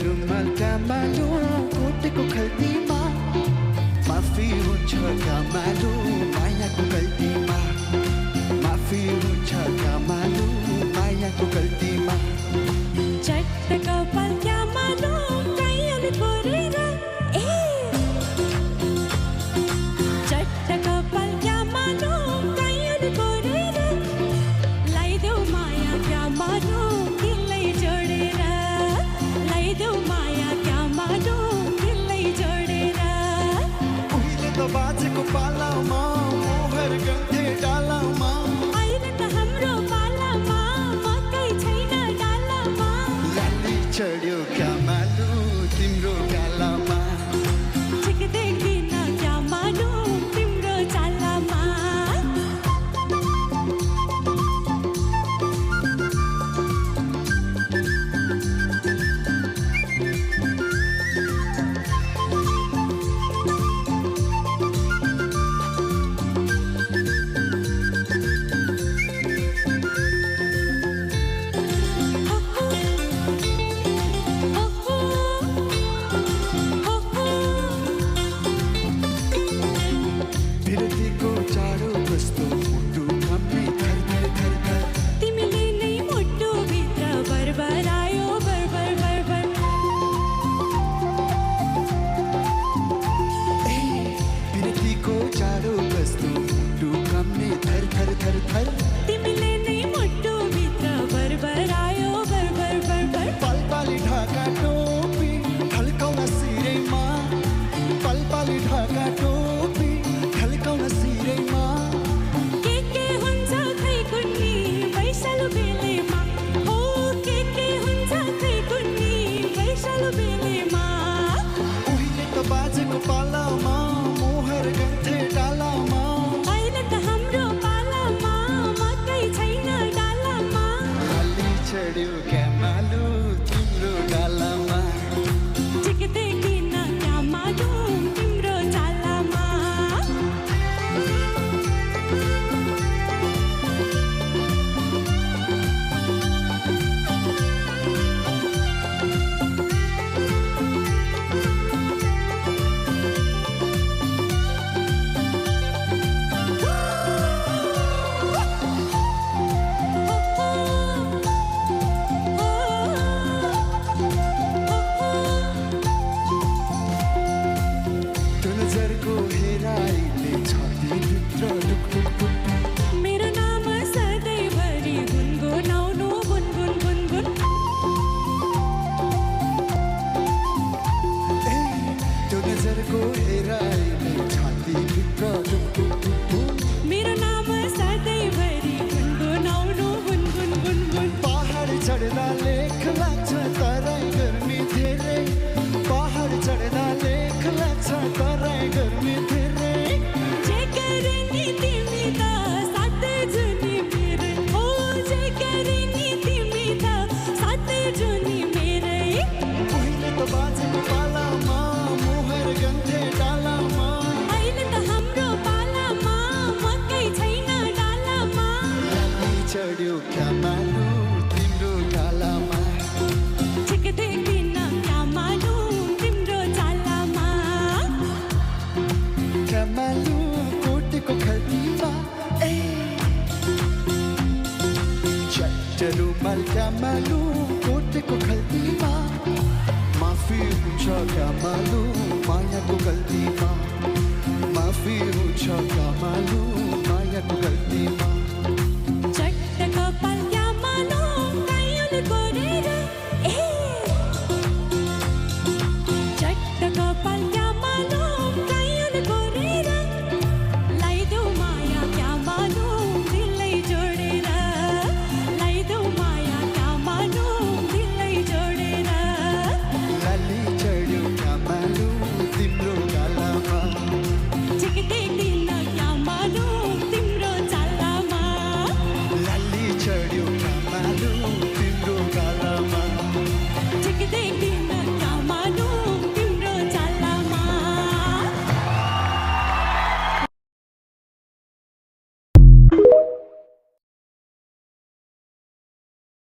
रुमालका मालो कोटेको खल्तीमा माफी हुन्छ क्या मालो मायाको गल्तीमा माफी हुन्छ क्या मालो मायाको गल्तीमा चट्ट कपाल क्या मालो कैयन कोरेर चट्ट कपाल क्या मालो कैयन कोरेर लाइदेऊ माया क्या मालो दिलै जोडेर लाइदेऊ माया क्या मालो दिलै जोडेर उहिले त बाजेको पालामा मोहर गन्थे डालामा अहिले त हाम्रो पालामा मकै छैन डालामा लाली चढ्यो क्या मालो तिम्रो गालामा देख्दिन क्या मालो तिम्रो चालामा बिरतीको चारो कस्तो मुटु काम्ने थर थर थर थर तिमीले नै मुटु भित्र बरबरायो बरबर बरबर बिरतीको चारो कस्तो मुटु काम्ने थर थर थर थर तिमीले नै मुटु भित्र बरबरायो बरबर बरबर पलपाली ढाका टोपी ढल्काउन सिरैमा पलपाली ढाका टोपी ढल्काउन सिरैमा के हुन्छ खै कुन्नी वैशालु बेलेमा हो के हुन्छ खै कुन्नी वैशालु बेलेमा उहिले त बाजेको पालामा मोहर गन्थे डालामा अहिले त हाम्रो पालामा मकै छैन डालामा लाली चढ्यो क्या मालो तिम्रो गालामा देख्दिन क्या मालो तिम्रो चालामा त्यो नजरको हेराइले छातीभित्र ढुकढुक मेरो नाम सधैँभरि गुनगुनाउनु गुनगुन गुनगुन त्यो नजरको हेराइले छातीभित्र ढुकढुक मेरो नाम सधैँभरि गुनगुनाउनु गुनगुन गुनगुन पहाड चढ्दा लेख लाग्छ तराई गर्मी धेरै पहाड चढ्दा लेख लाग्छ तराई गर्मी धेरै जे गरे नि तिमी त साथै जुनी मेरै हो जे गरे नि तिमी त साथै जुनी मेरै उहिले त बाजेको पालामा मोहर गन्थे डालामा अहिले त हाम्रो पालामा मकै छैन डालामा लाली चढ्यो क्या मालो तिम्रो गालामा देख्दिन क्या मालो तिम्रो चालामा क्या मालो कोटेको खल्तीमा चट्ट रुमालका मालो कोटेको खल्तीमा माफी हुन्छ क्या मालो मायाको गल्तीमा माफी हुन्छ क्या मालो मायाको गल्तीमा